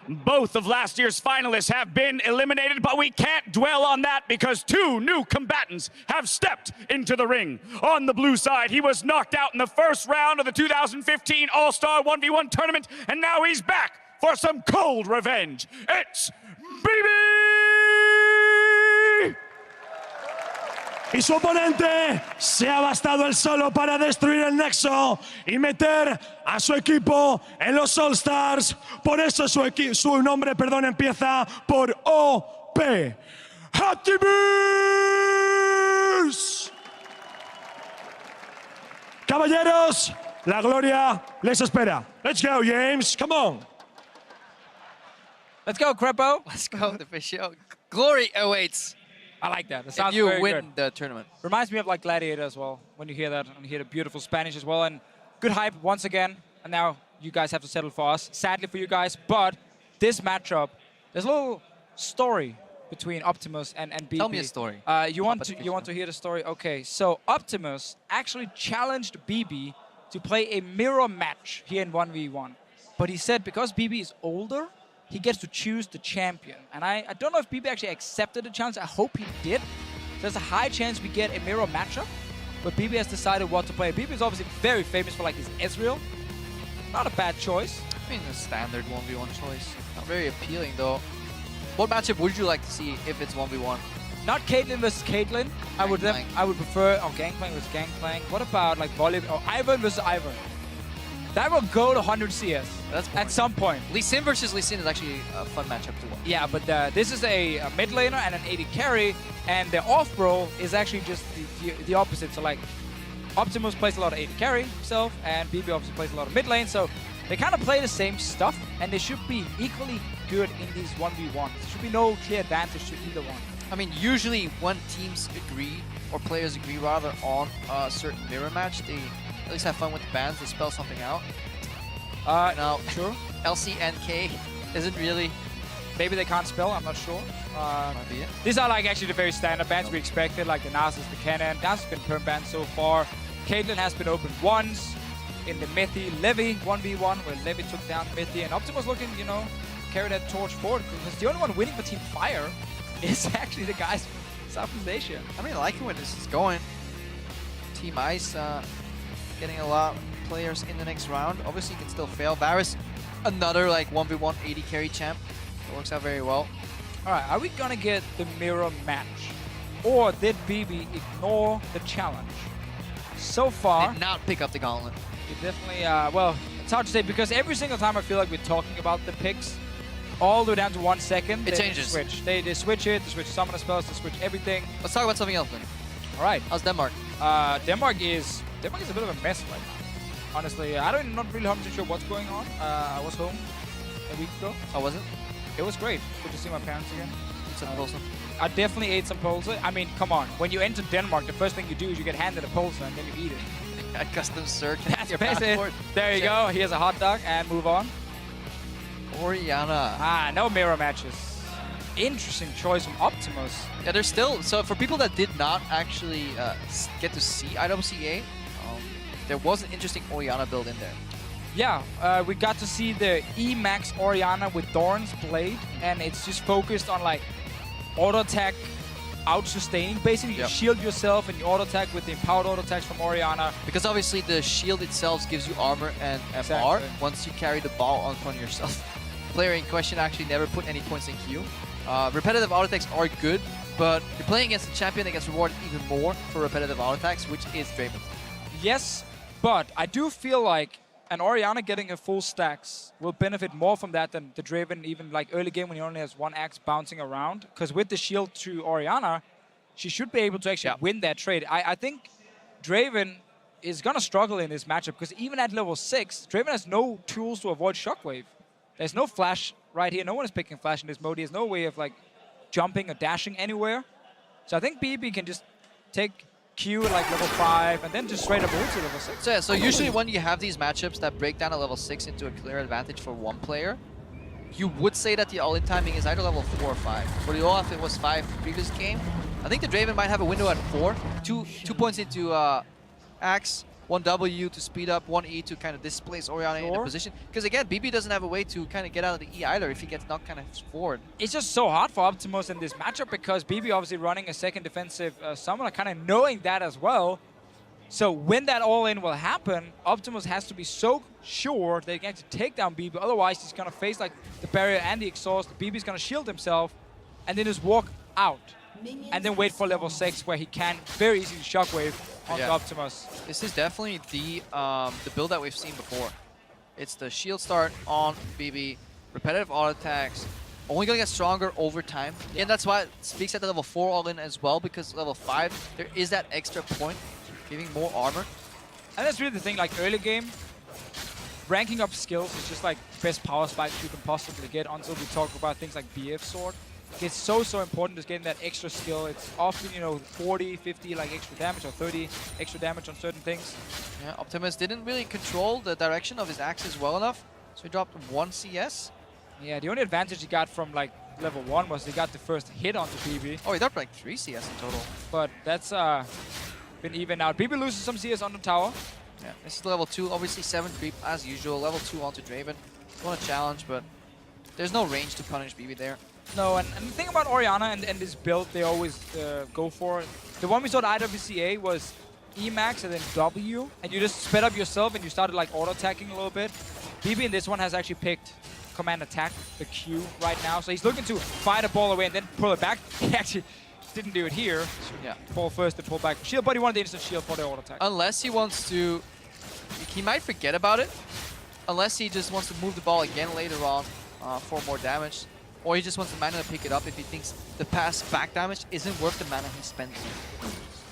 Both of last year's finalists have been eliminated, but we can't dwell on that because two new combatants have stepped into the ring. On the blue side, he was knocked out in the first round of the 2015 All-Star 1v1 tournament, and now he's back for some cold revenge. It's Bebe! Y su oponente se ha bastado él solo para destruir el nexo y meter a su equipo en los All-Stars. Por eso su nombre, perdón, empieza por OP. Optimus. Caballeros, la gloria les espera. Let's go, James. Come on. Let's go, Crepo. Let's go, the fish show. Glory awaits. I like that. That sounds if you very win good. the tournament. Reminds me of like Gladiator as well, when you hear that, and you hear the beautiful Spanish as well. And good hype once again. And now you guys have to settle for us. Sadly for you guys, but this matchup, there's a little story between Optimus and Bebe. Tell me a story. You want to hear the story? Okay, so Optimus actually challenged Bebe to play a mirror match here in 1v1. But he said because Bebe is older, he gets to choose the champion. And I don't know if Bebe actually accepted the challenge. I hope he did. There's a high chance we get a mirror matchup, but Bebe has decided what to play. Bebe is obviously very famous for like his Ezreal. Not a bad choice. I mean, a standard 1v1 choice. Not very appealing, though. What matchup would you like to see if it's 1v1? Not Caitlyn versus Caitlyn. I would prefer Gangplank versus Gangplank. What about like Volley or Ivan versus Ivan? That will go to 100 CS at some point. Lee Sin versus Lee Sin is actually a fun matchup to watch. Yeah, but this is a mid laner and an AD carry, and the off role is actually just the opposite. So like, Optimus plays a lot of AD carry himself, and Bebe obviously plays a lot of mid lane. So they kind of play the same stuff, and they should be equally good in these 1v1s. There should be no clear advantage to either one. I mean, usually when teams agree, or players agree rather, on a certain mirror match, they at least have fun with the bans, they spell something out. Now, sure. LCNK isn't really... Maybe they can't spell, I'm not sure. Might be it. These are like actually the very standard bans we expected, like the Nasus, the Cannon. Nasus has been perm banned so far. Caitlyn has been opened once in the Methy Levy 1v1, where Levy took down Methy, and Optimus looking, you know, carry that torch forward, because the only one winning for Team Fire is actually the guys from Southeast Asia. I mean, I like it when this is going. Team Ice getting a lot of players in the next round. Obviously, you can still fail. Varus, another like 1v1 AD carry champ. That works out very well. All right, are we gonna get the mirror match, or did Bebe ignore the challenge? So far, Did not pick up the gauntlet. it definitely. Well, it's hard to say because every single time I feel like we're talking about the picks, all the way down to 1 second, It they changes. switch. They switch it. They switch summoner spells. They switch everything. Let's talk about something else then. All right. How's Denmark? Denmark is a bit of a mess right now. Honestly, I'm not really 100% sure what's going on. I was home a week ago. How was it? It was great. Good to see my parents again. It's awesome. I definitely ate some pulse. I mean, come on. When you enter Denmark, the first thing you do is you get handed a pulse and then you eat it. A custom search. That's your basically it. passport. There you go. Here's a hot dog and move on. Orianna. No mirror matches. Interesting choice from Optimus. Yeah, there's still... So for people that did not actually get to see IWCA, there was an interesting Orianna build in there. Yeah, we got to see the E-Max Orianna with Doran's Blade, and it's just focused on like auto attack, out-sustaining. Basically, you shield yourself and you auto attack with the empowered auto attacks from Orianna. Because obviously the shield itself gives you armor and FR Exactly. once you carry the ball upon yourself. Player in question actually never put any points in queue. Repetitive auto attacks are good, but you're playing against a champion that gets rewarded even more for repetitive auto attacks, which is Draven. Yes, but I do feel like an Orianna getting a full stacks will benefit more from that than the Draven, even like early game when he only has one axe bouncing around. Because with the shield to Orianna, she should be able to actually win that trade. I think Draven is going to struggle in this matchup because even at level 6, Draven has no tools to avoid Shockwave. There's no flash right here. No one is picking flash in this mode. He has no way of like jumping or dashing anywhere. So I think Bebe can just take Q at like level 5 and then just straight up ulti level 6. So yeah, so usually when you have these matchups that break down a level 6 into a clear advantage for one player, you would say that the all-in timing is either level 4 or 5. For the Olaf, it was 5 previous game. I think the Draven might have a window at 4. Two points into Axe, One W to speed up, one E to kind of displace Oriana in a Sure. position. Because again, Bebe doesn't have a way to kind of get out of the E either if he gets knocked kind of forward. It's just so hard for Optimus in this matchup because Bebe obviously running a second defensive summoner, kind of knowing that as well. So when that all-in will happen, Optimus has to be so sure that he can actually take down Bebe. Otherwise, he's going to face like the barrier and the exhaust. Bebe's going to shield himself and then just walk out. And then wait for level 6 where he can very easily shockwave onto Optimus. This is definitely the build that we've seen before. It's the shield start on Bebe, repetitive auto attacks, only gonna get stronger over time. And that's why it speaks at the level 4 all-in as well, because level 5, there is that extra point, giving more armor. And that's really the thing, like early game, ranking up skills is just like best power spikes you can possibly get until we talk about things like BF Sword. It's so important just getting that extra skill. It's often, you know, 40, 50 like extra damage or 30 extra damage on certain things. Yeah, Optimus didn't really control the direction of his axes well enough, so he dropped 1 CS. Yeah, the only advantage he got from like level 1 was he got the first hit onto Bebe. Oh, he dropped like 3 CS in total. But that's been even out. Bebe loses some CS on the tower. Yeah, this is level 2, obviously 7 creep as usual. Level 2 onto Draven. Want to challenge, but there's no range to punish Bebe there. No, and the thing about Oriana and this build they always go for, the one we saw at IWCA was E max and then W, and you just sped up yourself and you started like auto attacking a little bit. Bebe in this one has actually picked command attack, the Q right now, so he's looking to fire the ball away and then pull it back. He actually didn't do it here. Yeah. Ball first and pull back. Shield, but he wanted the instant shield for the auto attack. Unless he wants to, he might forget about it. Unless he just wants to move the ball again later on for more damage. Or he just wants the mana to pick it up if he thinks the pass back damage isn't worth the mana he spends.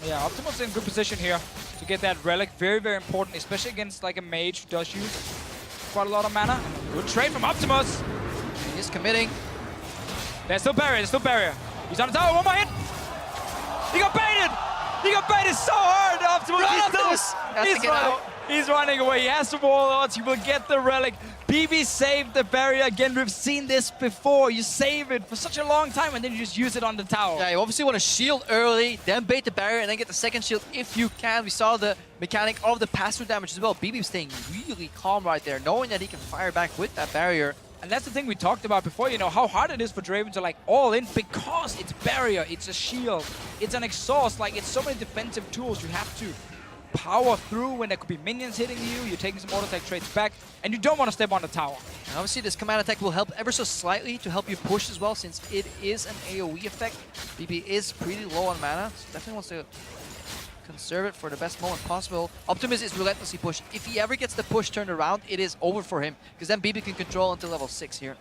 Yeah, Optimus in good position here to get that relic. Very, very important, especially against like a mage who does use quite a lot of mana. Good trade from Optimus. He's committing. There's still barrier, He's on the tower, one more hit. He got baited. He got baited so hard, Optimus. He's running away. He has the wall odds. He will get the relic. Bebe saved the barrier. Again, we've seen this before. You save it for such a long time and then you just use it on the tower. Yeah, you obviously want to shield early, then bait the barrier, and then get the second shield if you can. We saw the mechanic of the pass-through damage as well. Bebe staying really calm right there, knowing that he can fire back with that barrier. And that's the thing we talked about before, you know, how hard it is for Draven to like all in because it's barrier, it's a shield, it's an exhaust, like it's so many defensive tools you have to power through when there could be minions hitting you, you're taking some auto attack trades back, and you don't want to step on the tower. And obviously this command attack will help ever so slightly to help you push as well, since it is an AoE effect. Bebe is pretty low on mana, so definitely wants to conserve it for the best moment possible. Optimus is relentlessly pushed. If he ever gets the push turned around, it is over for him, because then Bebe can control until level 6 here.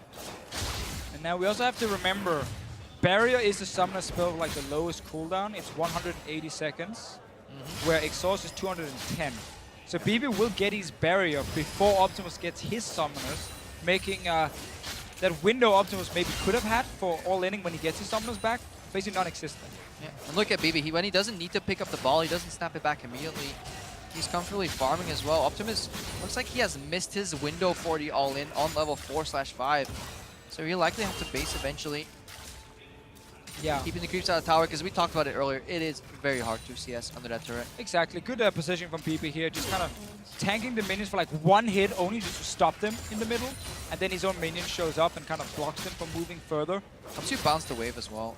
And now we also have to remember, barrier is the summoner spell with like the lowest cooldown. It's 180 seconds, where exhaust is 210. So Bebe will get his barrier before Optimus gets his summoners, making that window Optimus maybe could have had for all-inning when he gets his summoners back, basically non-existent. Yeah. And look at Bebe, when he doesn't need to pick up the ball, he doesn't snap it back immediately. He's comfortably farming as well. Optimus looks like he has missed his window for the all-in on level 4/5. So he'll likely have to base eventually. Yeah. Keeping the creeps out of the tower, because we talked about it earlier, it is very hard to CS under that turret. Exactly. Good position from Bebe here, just kind of tanking the minions for like one hit only just to stop them in the middle. And then his own minion shows up and kind of blocks them from moving further. Helps you bounce the wave as well.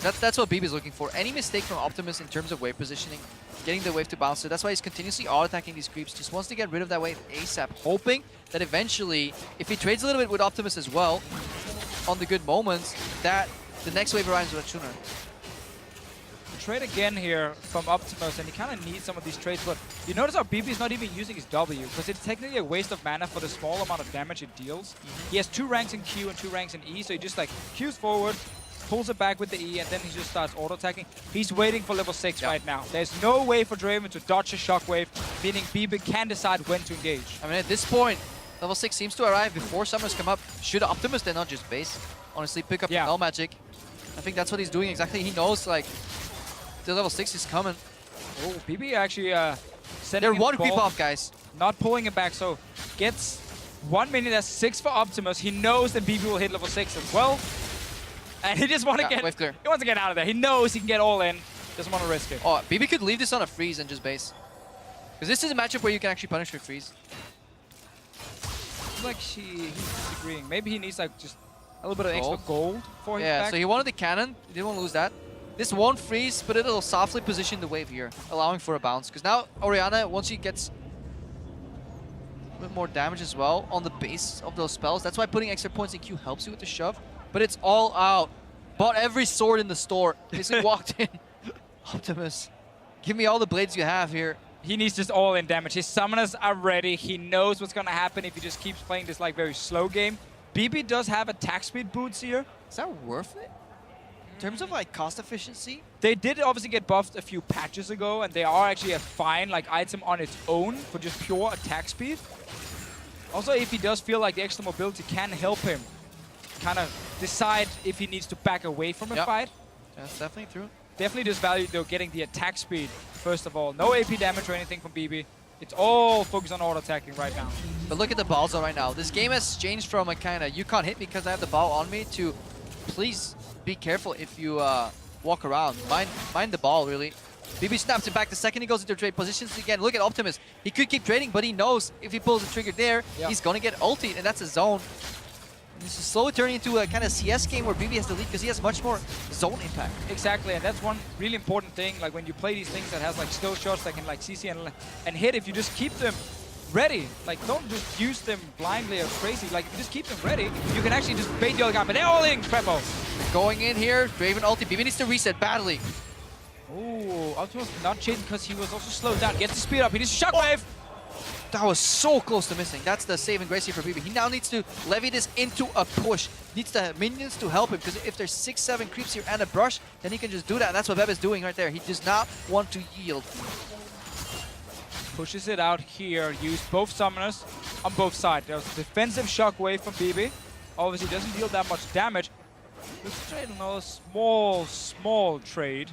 That's what Bebe's looking for. Any mistake from Optimus in terms of wave positioning, getting the wave to bounce. So that's why he's continuously auto-attacking these creeps. Just wants to get rid of that wave ASAP, hoping that eventually, if he trades a little bit with Optimus as well, on the good moments, that the next wave arrives much sooner. Trade again here from Optimus, and he kind of needs some of these trades, but you notice how Bebe's not even using his W, because it's technically a waste of mana for the small amount of damage it deals. He has 2 ranks in Q and 2 ranks in E, so he just like Qs forward, pulls it back with the E, and then he just starts auto-attacking. He's waiting for level 6 right now. There's no way for Draven to dodge a shockwave, meaning Bebe can decide when to engage. I mean, at this point, level 6 seems to arrive before summers come up. Should Optimus then not just base? Honestly, pick up the Null Magic. I think that's what he's doing exactly. He knows, like, the level 6 is coming. Oh, Bebe actually sending They're him one the creep ball, off, guys. not pulling it back, so gets 1 minute, that's 6 for Optimus. He knows that Bebe will hit level 6 as well. And he just wants to get wave clear. He wants to get out of there. He knows he can get all in. Doesn't want to risk it. Oh, Bebe could leave this on a freeze and just base. Because this is a matchup where you can actually punish with freeze. Like he's disagreeing. Maybe he needs like just a little bit of extra gold for his Yeah, back. so he wanted the cannon. He didn't want to lose that. This won't freeze, but it'll softly position the wave here, allowing for a bounce. Because now Orianna, once she gets a bit more damage as well on the base of those spells, that's why putting extra points in Q helps you with the shove. But it's all out. Bought every sword in the store. Basically walked in. Optimus, give me all the blades you have here. He needs just all-in damage. His summoners are ready. He knows what's going to happen if he just keeps playing this like very slow game. BB does have attack speed boots here. Is that worth it? In terms of like cost efficiency? They did obviously get buffed a few patches ago, and they are actually a fine like item on its own for just pure attack speed. Also, if he does feel like the extra mobility can help him kind of decide if he needs to back away from a fight. That's definitely true. Definitely just value though getting the attack speed first of all. No AP damage or anything from BB. It's all focused on auto attacking right now. But look at the ball zone right now. This game has changed from a kind of you can't hit me because I have the ball on me to please be careful if you walk around. Mind the ball really. BB snaps it back the second he goes into trade positions again. Look at Optimus. He could keep trading, but he knows if he pulls the trigger there, he's gonna get ultied, and that's a zone. This is slowly turning into a kind of CS game where BB has the lead because he has much more zone impact. Exactly, and that's one really important thing. Like when you play these things that has like skill shots that can like CC and hit, if you just keep them ready, like don't just use them blindly or crazy. Like if you just keep them ready, you can actually just bait the other guy. But they're all in, Preppo. Going in here, Draven ulti. BB needs to reset badly. Oh, Optimus not chasing because he was also slowed down. Gets the speed up. He needs to shockwave. That was so close to missing. That's the saving grace here for BB. He now needs to levy this into a push. Needs the minions to help him because if there's 6-7 creeps here and a brush, then he can just do that. And that's what Bebe is doing right there. He does not want to yield. Pushes it out here. Use both summoners on both sides. There's a defensive shockwave from BB. Obviously doesn't deal that much damage. Let's trade another small trade.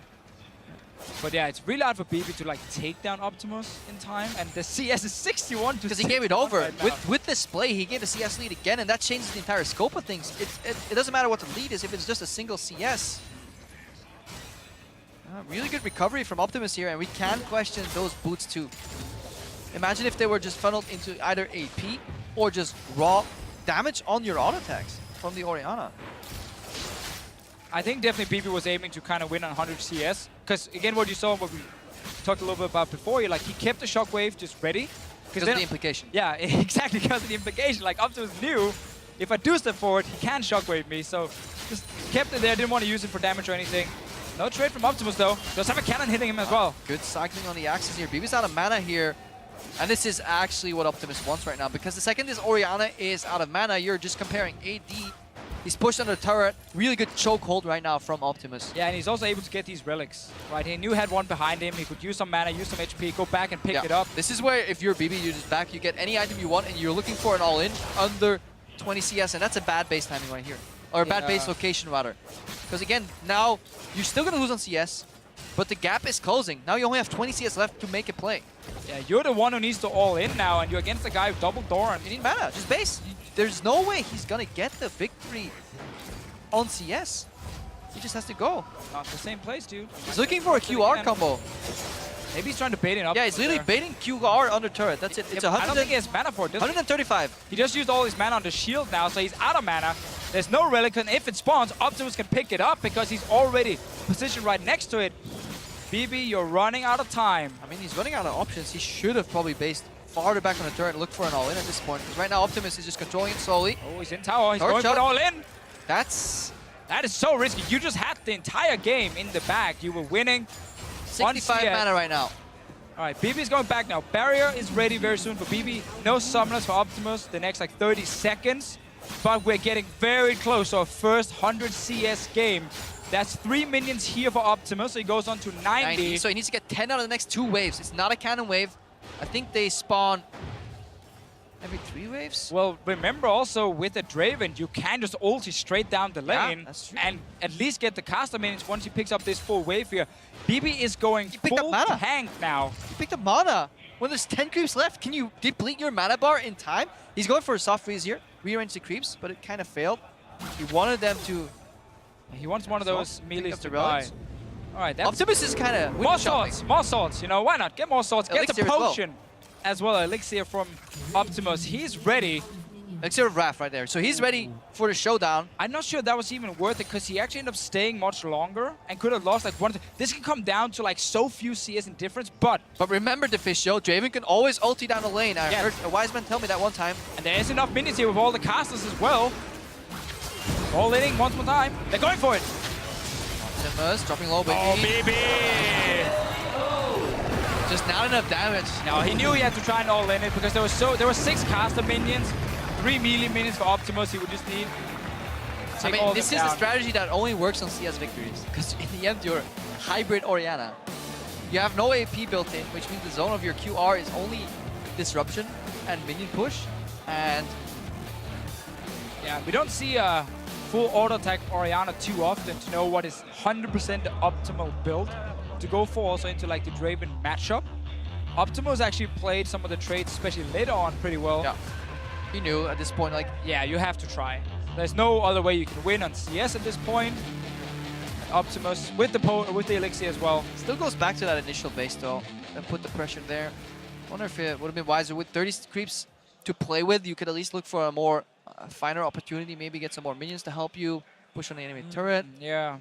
But yeah, it's really hard for BB to like take down Optimus in time, and the CS is 61 to Because he gave it over. Right With this play, he gave the CS lead again, and that changes the entire scope of things. It doesn't matter what the lead is if it's just a single CS. Really good recovery from Optimus here, and we can question those boots too. Imagine if they were just funneled into either AP or just raw damage on your auto attacks from the Orianna. I think definitely BB was aiming to kind of win on 100 CS. Because again, what you saw, what we talked a little bit about before, like he kept the shockwave just ready. Because of the implication. Yeah, exactly because of the implication. Like Optimus knew if I do step forward, he can shockwave me. So just kept it there, didn't want to use it for damage or anything. No trade from Optimus though. Does have a cannon hitting him as well. Good cycling on the axis here. BB's out of mana here. And this is actually what Optimus wants right now. Because the second this Orianna is out of mana, you're just comparing AD. He's pushed under the turret. Really good chokehold right now from Optimus. Yeah, and he's also able to get these relics. Right, he knew he had one behind him. He could use some mana, use some HP, go back and pick it up. This is where if you're BB, you just back, you get any item you want, and you're looking for an all-in under 20 CS, and that's a bad base timing right here. Or a bad base location, rather. Because again, now you're still going to lose on CS, but the gap is closing. Now you only have 20 CS left to make a play. Yeah, you're the one who needs to all-in now, and you're against the guy with double door. You need mana, just base. There's no way he's going to get the victory on CS. He just has to go. Not the same place, dude. He's looking for a QR combo. Maybe he's trying to bait it up. Yeah, he's literally baiting QR under turret. That's it. It's I don't think he has mana for it. 135. He just used all his mana on the shield now, so he's out of mana. There's no relic, and if it spawns, Optimus can pick it up because he's already positioned right next to it. BB, you're running out of time. I mean, he's running out of options. He should have probably based farther back on the turret and looked for an all-in at this point. Because right now, Optimus is just controlling it slowly. Oh, he's in tower. He's Torch going for up. it all in. That is so risky. You just had the entire game in the bag. You were winning. 65 mana right now. All right, BB's going back now. Barrier is ready very soon for BB. No summoners for Optimus the next like 30 seconds. But we're getting very close to our first 100 CS game. That's 3 minions here for Optimus, so he goes on to 90. So he needs to get 10 out of the next 2 waves. It's not a cannon wave. I think they spawn every 3 waves. Well, remember also with the Draven, you can just ulti straight down the lane that's true. and at least get the caster minions once he picks up this full wave here. BB is going full tank now. You picked up mana. When there's 10 creeps left, can you deplete your mana bar in time? He's going for a soft freeze here. Rearrange the creeps, but it kind of failed. He wanted them to... He wants one of those melees to buy. relics. All right, that's Optimus is kind of more swords, more swords. You know, why not? Get more swords. Get the Elixir as well. potion as well. Elixir from Optimus. He's ready. Elixir of Wrath right there. So he's ready for the showdown. I'm not sure that was even worth it because he actually ended up staying much longer and could have lost like one. This can come down to like so few CS in difference, but remember the fish show, Draven can always ulti down the lane. I heard a wise man tell me that one time. and there is enough minions here with all the casters as well. All inning once more time. They're going for it. Optimus dropping low, but Oh, Bebe! just not enough damage. No, he knew he had to try and all in it because there were 6 caster minions, 3 melee minions for Optimus. He would just need. I mean, this is a strategy that only works on CS victories because in the end, you're hybrid Orianna. You have no AP built in, which means the zone of your QR is only disruption and minion push. And Yeah, we don't see a full auto attack Orianna too often to know what is 100% the optimal build to go for also into like the Draven matchup. Optimus actually played some of the traits, especially later on, pretty well. yeah, he knew at this point, like, Yeah, you have to try. There's no other way you can win on CS at this point. Optimus with the elixir as well. still goes back to that initial base though and put the pressure there. Wonder if it would have been wiser with 30 creeps to play with. You could at least look for a more finer opportunity, maybe get some more minions to help you push on the enemy turret. Yeah.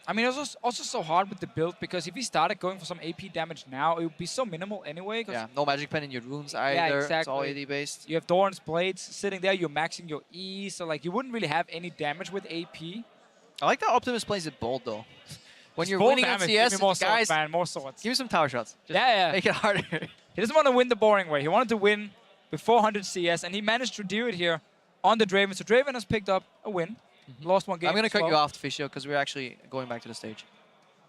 I mean, it was also so hard with the build because if he started going for some AP damage now, it would be so minimal anyway. Yeah, no magic pen in your runes either. It's all AD based. You have Doran's Blades sitting there, you're maxing your E, so like you wouldn't really have any damage with AP. I like that Optimus plays it bold though. When you're Full winning damage, on give me CS, more guys, swords, man, more swords. give me some tower shots. Just Yeah. make it harder. He doesn't want to win the boring way. He wanted to win with 400 CS, and he managed to do it here on the Draven. So Draven has picked up a win. Lost one game. I'm going to as cut well. you off, Fisio, because we're actually going back to the stage.